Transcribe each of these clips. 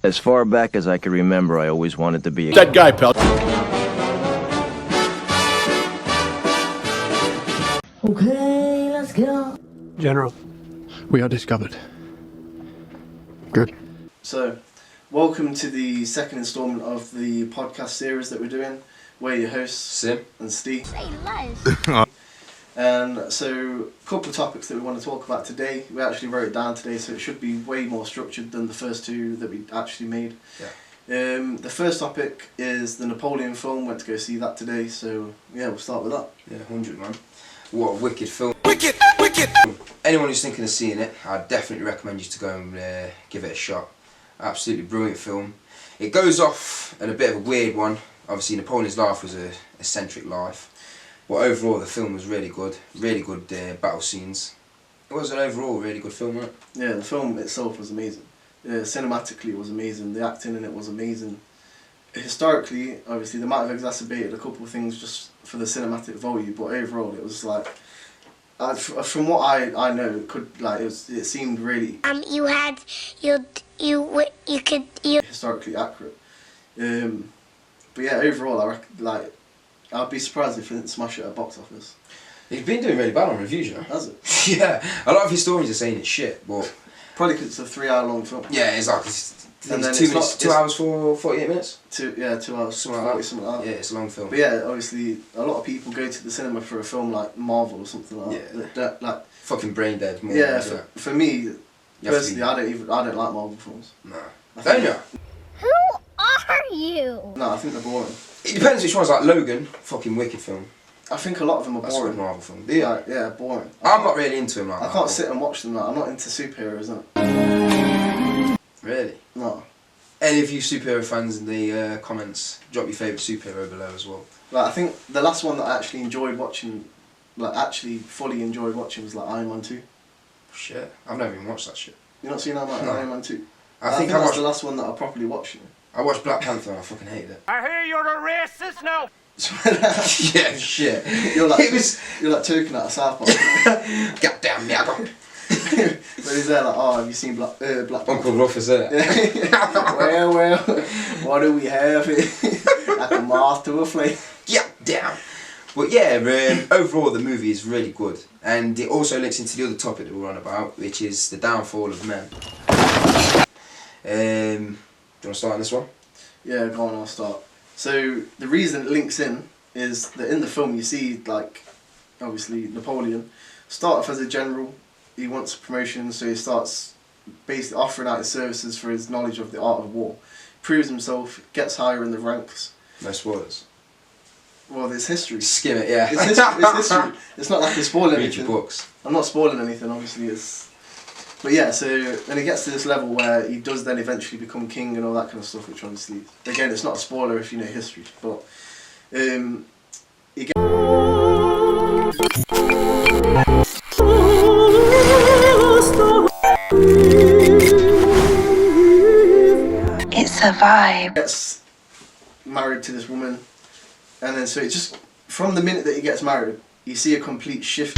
As far back as I can remember, I always wanted to be a Dead guy, pal. Okay, let's go. General, we are discovered. Good. So, welcome to the second instalment of the podcast series that we're doing. We're your hosts, Sim and Steve. Say less. And so, a couple of topics that we want to talk about today. We actually wrote it down today, so it should be way more structured than the first two that we actually made. Yeah. The first topic is the Napoleon film. Went to go see that today, so yeah, we'll start with that. Yeah, 100, man. What a wicked film. Wicked! Anyone who's thinking of seeing it, I'd definitely recommend you to go and give it a shot. Absolutely brilliant film. It goes off at a bit of a weird one. Obviously, Napoleon's life was a eccentric life. But overall, the film was really good. Really good battle scenes. It was an overall really good film, right? Yeah, the film itself was amazing. Cinematically, it was amazing. The acting in it was amazing. Historically, obviously, they might have exacerbated a couple of things just for the cinematic value, but overall, it was like, from what I know, it could it seemed really historically accurate. But yeah, overall, I'd be surprised if it didn't smash it at box office. It's been doing really bad on reviews, you know? Has it? Yeah, a lot of historians are saying it's shit, but probably because it's a 3-hour long film. yeah, it's like it's 2 hours for 48 minutes. 2 hours, something like that. Something like that. Yeah, it's a long film. But yeah, obviously, a lot of people go to the cinema for a film like Marvel or something like that. Like fucking brain dead. More yeah, for me personally, I don't like Marvel films. No. Don't you? Who are you? No, I think they're boring. It depends which one's like Logan, fucking wicked film. I think a lot of them are That's a boring. good Marvel film. Yeah. Like, yeah, boring. I'm not really into him like I that. can't sit and watch them. Like, I'm not into superheroes, innit? Really? No. Any of you superhero fans in the comments, drop your favourite superhero below as well. Like, I think the last one that I actually enjoyed watching, actually fully enjoyed watching, was like Iron Man 2. Shit, I've never even watched that shit. You not seen Iron Man 2? I think that's the last one that I properly watched. You know? I watched Black Panther and I fucking hated it. I hear you're a racist now. Yeah, shit. You're like talking out of South Park. Goddamn nigga. But he's there like, oh, have you seen Black Panther? Uncle Ruff is there. well, what do we have here? Like a moth to a flame. Goddamn. But yeah, overall the movie is really good. And it also links into the other topic that we're on about, which is the downfall of men. Do you want to start on this one? Yeah, go on, I'll start. So, the reason it links in is that in the film you see, like, obviously Napoleon start off as a general. He wants a promotion, so he starts basically offering out his services for his knowledge of the art of war. Proves himself, gets higher in the ranks. No spoilers. Well, it's history. Skim it, yeah. It's history. It's not like I'm spoiling Read anything. your books. I'm not spoiling anything, obviously. But yeah, so when he gets to this level where he does then eventually become king and all that kind of stuff, which obviously, again, it's not a spoiler if you know history, but he gets... It's a vibe. Gets married to this woman, and then so it just, from the minute that he gets married, you see a complete shift.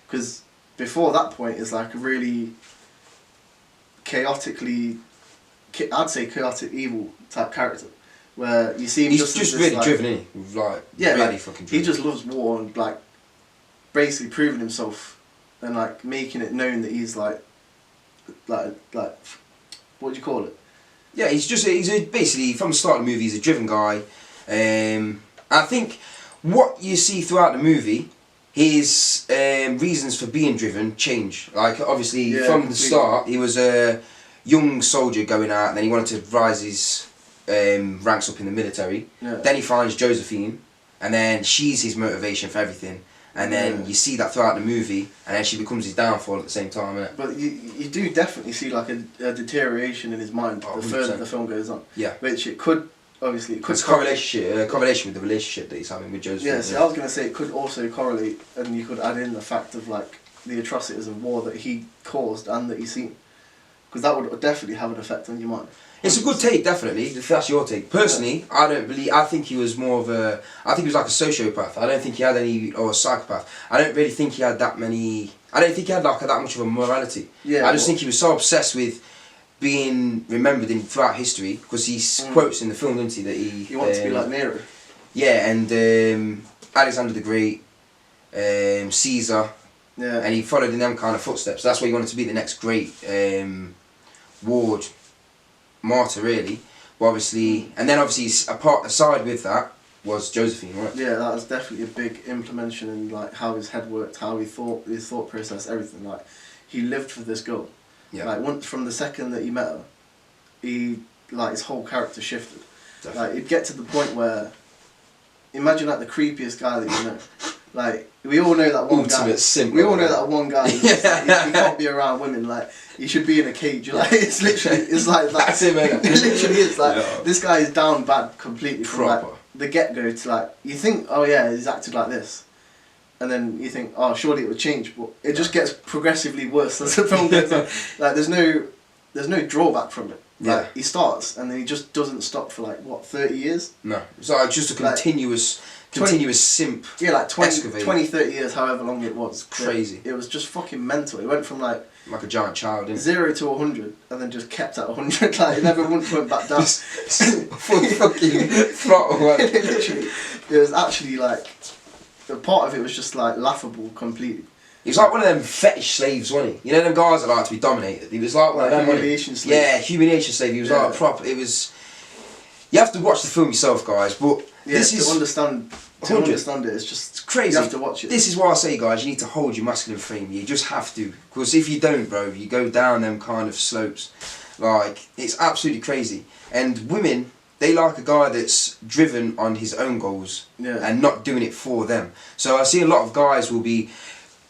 Because before that point is like a really chaotic evil type character, where you see him He's just really driven in, like really fucking driven. He just loves war and like basically proving himself and like making it known that he's like what do you call it? Yeah, basically from the start of the movie he's a driven guy. I think what you see throughout the movie, his reasons for being driven change. Like obviously from the start he was a young soldier going out, and then he wanted to rise his ranks up in the military. Yeah. Then he finds Josephine, and then she's his motivation for everything. And then you see that throughout the movie, and then she becomes his downfall at the same time, innit? But you do definitely see like a deterioration in his mind the further the film goes on. Yeah. Which it could, obviously... It's correlation with the relationship that he's having with Josephine. Yeah, so I was going to say it could also correlate, and you could add in the fact of like the atrocities of war that he caused and that he's seen. Because that would definitely have an effect on your mind. It's a good take, definitely, if that's your take. Personally, I think he was more of a... I think he was like a sociopath. I don't think he had any... Or a psychopath. I don't really think he had that many... I don't think he had like that much of a morality. Yeah, I just think he was so obsessed with being remembered throughout history because he quotes in the film, doesn't he, that he wants to be like Nero. Yeah, and Alexander the Great, Caesar, and he followed in them kind of footsteps. That's why he wanted to be the next great ward martyr, really. But obviously, and then obviously aside with that was Josephine, right? Yeah, that was definitely a big implementation in like how his head worked, how he thought, his thought process, everything. Like he lived for this girl. Yeah. Like once from the second that he met her, he like his whole character shifted. Definitely. Like it'd get to the point where, imagine like the creepiest guy that you know. Like we all know that one Ultimate guy. simp, we all know that one guy. He can't be around women. Like he should be in a cage. Like it's literally, it's like that's him. It literally is like this guy is down bad completely from proper. like the get go to like you think, oh yeah, he's acted like this, and then you think, oh surely it would change, but it just gets progressively worse as the film goes on. Like there's no drawback from it. Like, he starts and then he just doesn't stop for like what 30 years. No, it's like just a continuous simp. Yeah, like 20, 30 years, however long it was. Crazy. It was just fucking mental. It went from like a giant child, didn't it? 0 to 100, and then just kept at 100. Like it never once went back down. fucking throttle. Literally, it was actually like a part of it was just like laughable completely. He was like one of them fetish slaves, wasn't he? You know them guys that like to be dominated. He was like one of them. Humiliation slave. Yeah, humiliation slave. He was like proper. It was. You have to watch the film yourself, guys. But this is understand. To understand it, it's just crazy. You have to watch it. This is why I say, guys, you need to hold your masculine frame. You just have to, because if you don't, bro, you go down them kind of slopes. Like it's absolutely crazy. And women, they like a guy that's driven on his own goals and not doing it for them. So I see a lot of guys will be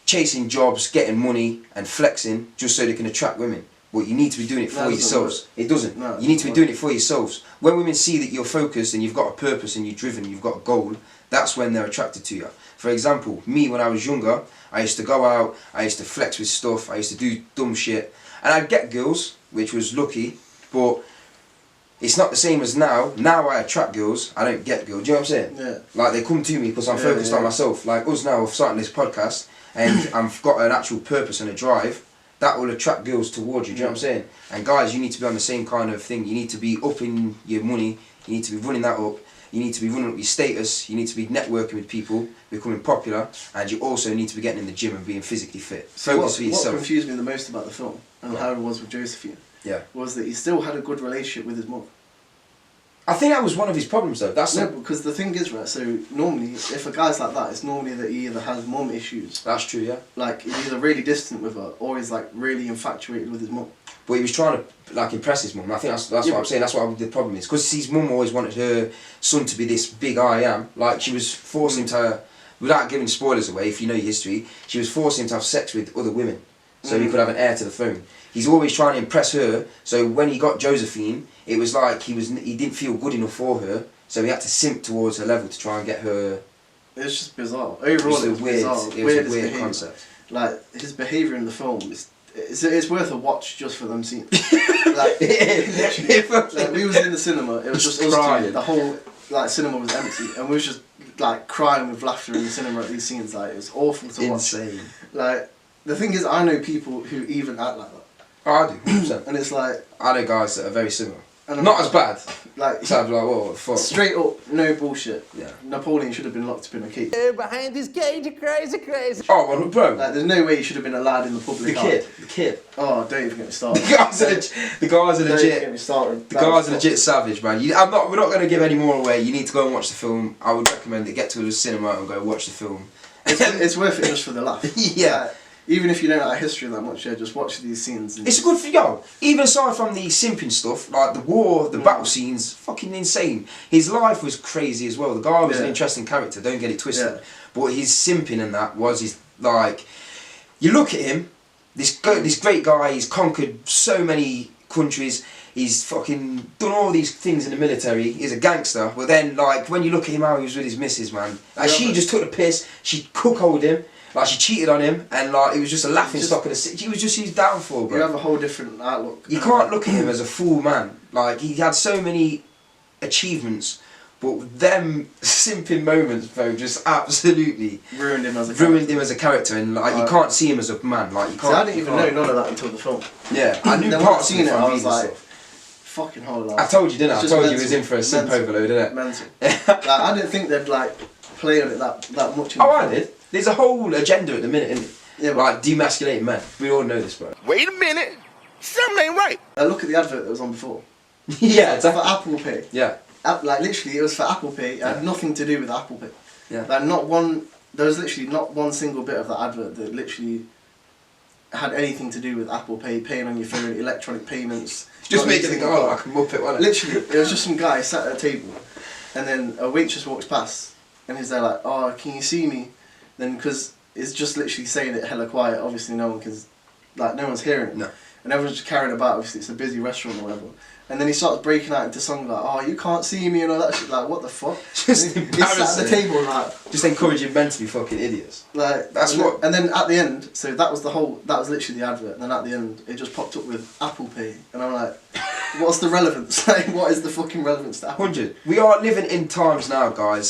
chasing jobs, getting money, and flexing just so they can attract women. But you need to be doing it for yourselves. It doesn't. No, you need to be doing it for yourselves. When women see that you're focused and you've got a purpose and you're driven, you've got a goal, that's when they're attracted to you. For example, me when I was younger, I used to go out, I used to flex with stuff, I used to do dumb shit. And I'd get girls, which was lucky, but it's not the same as now. Now I attract girls, I don't get girls. Do you know what I'm saying? Yeah. Like they come to me because I'm focused on myself. Like us now, we're starting this podcast and I've got an actual purpose and a drive. That will attract girls towards you, do you know what I'm saying? And guys, you need to be on the same kind of thing. You need to be upping your money, you need to be running that up, you need to be running up your status, you need to be networking with people, becoming popular, and you also need to be getting in the gym and being physically fit. Focus for yourself. What confused me the most about the film, and how it was with Josephine, was that he still had a good relationship with his mum. I think that was one of his problems though. Because the thing is, right, so normally, if a guy's like that, it's normally that he either has mum issues. That's true, yeah. Like, he's either really distant with her, or he's like really infatuated with his mum. But he was trying to like impress his mum. I think that's what I'm saying. That's what the problem is. Because his mum always wanted her son to be this big I am. Like she was forcing him to, without giving spoilers away, if you know your history, she was forcing him to have sex with other women, so he could have an heir to the throne. He's always trying to impress her. So when he got Josephine, it was like he didn't feel good enough for her. So he had to simp towards her level to try and get her. It's just bizarre. Overall, it was bizarre. It was a weird concept. Like his behaviour in the film is. It's worth a watch just for them scenes. Like, like we was in the cinema. It was just us two. The whole like cinema was empty, and we was just like crying with laughter in the cinema at these scenes. Like it was awful to watch. Insane. Like the thing is, I know people who even act like that. Oh, I do, 100%. And it's like I know guys that are very similar. And not as bad. Like so I'm like, whoa, what the fuck? Straight up, no bullshit. Yeah. Napoleon should have been locked up in a cage. Behind this cage, crazy. Oh, well, bro. Like, there's no way he should have been allowed in the public eye. The kid. Oh, don't even get me started. The guys are legit. Don't get me started. The guys are legit savage, man. We're not going to give any more away. You need to go and watch the film. I would recommend it. Get to the cinema and go watch the film. It's worth it just for the laugh. Yeah. Even if you don't know our history that much, just watch these scenes. It's good for you. Even aside from the simping stuff, like the war, the battle scenes, fucking insane. His life was crazy as well. The guy was an interesting character, don't get it twisted. Yeah. But his simping and that was his, like, you look at him, this great guy, he's conquered so many countries, he's fucking done all these things in the military, he's a gangster, but then, like, when you look at him how he was with his missus, man, like, she just took the piss, she cuckolded him, like she cheated on him, and like it was just a laughing stock of the city. He was just his downfall, bro. You have a whole different outlook. You can't look at him as a fool man. Like he had so many achievements, But them simping moments, bro, just absolutely ruined him as a character, and like you can't see him as a man. Like you can't. See, I didn't even know none of that until the film. Yeah, I knew then parts of seen it. I was from like, stuff. fucking hell, like, I told you, didn't I? I it's told just you he was in for a simp mental, overload, didn't it? Mental. Like, I didn't think they'd like play on it that much. In Oh, the I film. did. There's a whole agenda at the minute, isn't it? Yeah, but Like demasculating men. We all know this, bro. Wait a minute, something ain't right. look at the advert that was on before. Yeah, For exactly. Apple Pay. Yeah. Like literally, it was for Apple Pay. It had nothing to do with Apple Pay. Yeah. Like not one. There was literally not one single bit of that advert that literally had anything to do with Apple Pay, paying on your phone, electronic payments. Just not making it using go a like a muppet, wasn't it? Literally, it was just some guy sat at a table, and then a waitress walks past, and he's there like, "Oh, can you see me?" Then because it's just literally saying it hella quiet. Obviously, no one's hearing it. No. And everyone's just carrying about. Obviously, it's a busy restaurant or whatever. And then he starts breaking out into songs like, "Oh, you can't see me," and all that shit. Like, what the fuck? Just He's sat at the embarrassing. table like. Just encouraging men to be fucking idiots. Like That's and what- Then, and then at the end, so that was literally the advert. And then at the end, it just popped up with Apple Pay, and I'm like, what's the relevance? Like, what is the fucking relevance to Apple? 100. We are living in times now, guys.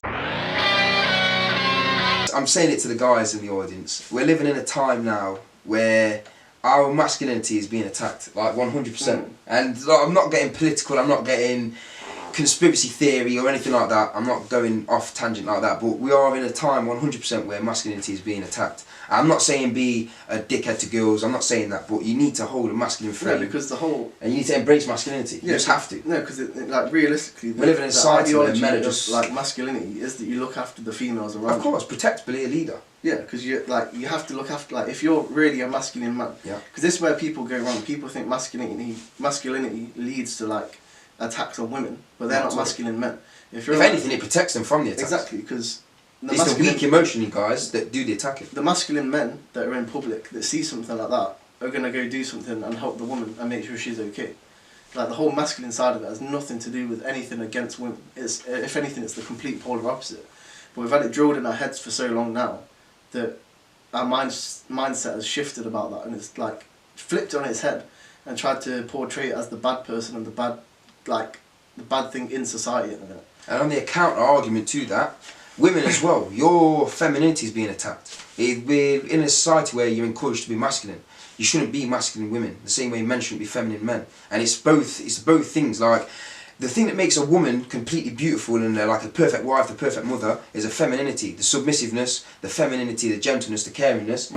I'm saying it to the guys in the audience. We're living in a time now where our masculinity is being attacked, like 100%. And like, I'm not getting political. I'm not getting conspiracy theory or anything like that. I'm not going off tangent like that, but we are in a time 100% where masculinity is being attacked. I'm not saying be a dickhead to girls, I'm not saying that, but you need to hold a masculine frame. No, because the whole. And you need to embrace masculinity. You just have to. No, because like realistically, We're living in a society where ideology men are of just- like masculinity is that you look after the females around. Of course, protect, be a leader. Yeah, because you have to look after like if you're really a masculine man. Yeah. Because this is where people go wrong. People think masculinity leads to like attacks on women, but they're Not not at all. masculine men. If If anything, it protects them from the attacks. exactly because It's the weak emotionally guys that do the attacking. the masculine men that are in public that see something like that are gonna go do something and help the woman and make sure she's okay. Like the whole masculine side of it has nothing to do with anything against women. It's if anything, it's the complete polar opposite. But we've had it drilled in our heads for so long now that our mindset has shifted about that, and it's like flipped it on its head and tried to portray it as the bad person and the bad thing in society at the minute. And on the counter argument to that, women as well, your femininity is being attacked. We're in a society where you're encouraged to be masculine. You shouldn't be masculine women, the same way men shouldn't be feminine men. And it's both things. Like, the thing that makes a woman completely beautiful and like a perfect wife, the perfect mother, is a femininity, the submissiveness, the femininity, the gentleness, the caringness.